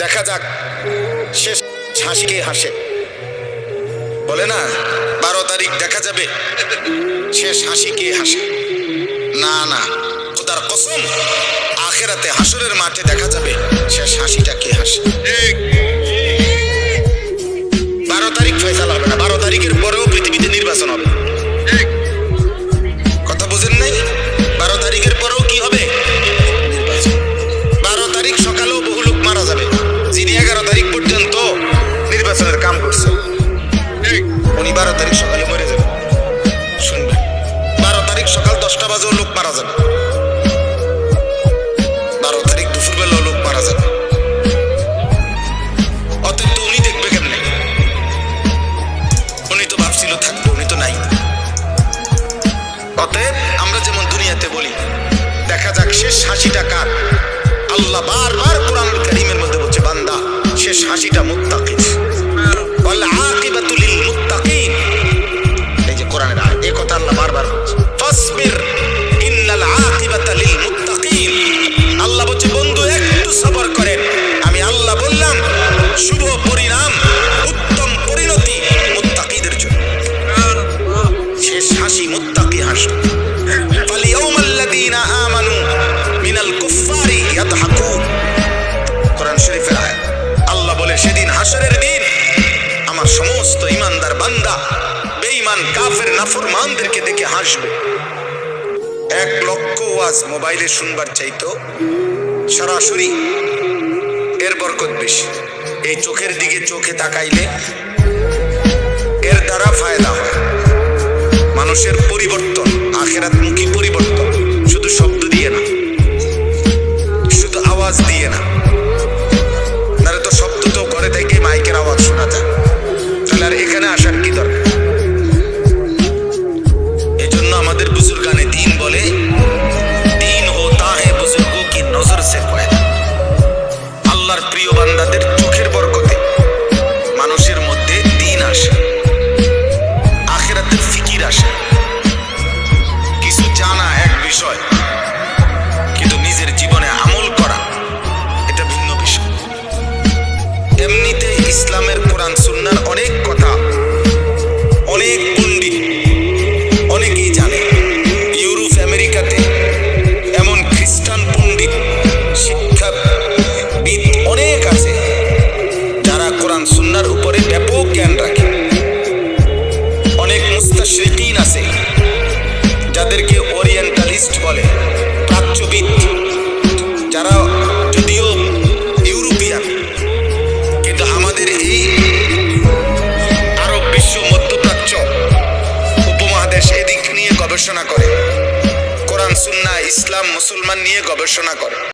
দেখা যাক শেষ হাসি কে হাসে। বলে না 12 তারিখ দেখা যাবে শেষ হাসি কে হাসে। না না, খোদার কসম, আখিরাতে হাসরের মাঠে দেখা যাবে শেষ হাসিটা কে হাসে। 12 তারিখ ফয়সালা হবে না, 12 তারিখের পরেও পৃথিবীতে নির্বাচন হবে। কথা বুঝেন নাই? 12 তারিখের পরেও কি হবে? নির্বাচন। 12 তারিখ সকালেও বহু লোক মারা যাবে, যিনি 11 তারিখ পর্যন্ত নির্বাচনের কাম করছে, উনি 12 তারিখ সকালে মরে যাবে। শুনবেন, 12 তারিখ সকাল 10টা বাজেও লোক মারা যাবে, 12 তারিখ দুপুরবেলাও লোক মারা যাবে। অতএব তো উনি দেখবে কেমনে? উনি তো ভাবছিল থাকবে, উনি তো নাই। অতএব আমরা যেমন দুনিয়াতে বলি দেখা যাক শেষ হাসিটা কার, আল্লাহ বারবার কোরআনুল কারীমের মধ্যে বলছে বান্দা শেষ হাসিটা মুত্তাকির, ওয়াল আকিবাতু লিল মুত্তাকিন। এই যে কোরআনের আয়াত, এই কথা আল্লাহ বারবার বলছে, ফাসবির ইন্নাল আকিবাতা লিল মুত্তাকিন। আল্লাহ বলছে বন্ধু একটু সবর করেন, আমি আল্লাহ বললাম শুভ পরিণাম, উত্তম পরিণতি মুত্তাকিদের জন্য। শেষ হাসি মুত্তাকি হাসি। ফালিয়াউমাল্লাযীনা আমানু মিনাল কুফফারি ইয়াদহাকুন। কোরআন শরীফের আয়াত। আল্লাহ বলে সেদিন হাসরের দিন আমার সমস্ত ঈমানদার বান্দা বেঈমান কাফের নাফরমানদেরকে দেখে হাসবে। 1 লক্ষ ওয়াজ মোবাইলে শুনবার চাইতো সরাসরি এর বরকত বেশি। এই চোখের দিকে চোখে তাকাইলে এর দ্বারা ফায়দা হয়, মানুষের পরিবর্তন, আখিরাতমুখী পরিবর্তন, শুধু শব্দ দিয়ে না, শুধু আওয়াজ দিয়ে না। নারে তো শব্দ তো ঘরে থেকে মাইকের আওয়াজ শোনা যায়, তাহলে আর এখানে আসার কি দরকার? এই জন্য আমাদের বুজুর্গানে দিন বলে, দিন হোতা হে বুজুর্গো কি নজর সে পয়দা। আল্লাহর প্রিয় বান্দাদের চোখের বরকতে মানুষের মধ্যে দিন আসে, আখিরাতের ফিকির আসে। কিছু জানা এক বিষয়, কিন্তু নিজের জীবনে আমল করা এটা ভিন্ন বিষয়। এমনিতে ইসলামের কোরআন সুন্নাহর অনেক কথা অনেক পণ্ডিত অনেকেই জানে। ইউরোপ আমেরিকাতে এমন খ্রিস্টান পণ্ডিত শিক্ষাবিদ অনেক আছে যারা কোরআন সুন্নাহর উপরে ব্যাপক জ্ঞান রাখে। অনেক মুস্তাশরিকিন আছে যাদেরকে ওরিয়েন্টালিস্ট বলে, প্রাচ্যবিদ, যারা যদিও ইউরোপিয়ান কিন্তু আমাদের এই আরব বিশ্ব, মধ্যপ্রাচ্য উপমহাদেশ এদিক নিয়ে গবেষণা করে, কোরআন সুন্নাহ ইসলাম মুসলমান নিয়ে গবেষণা করে।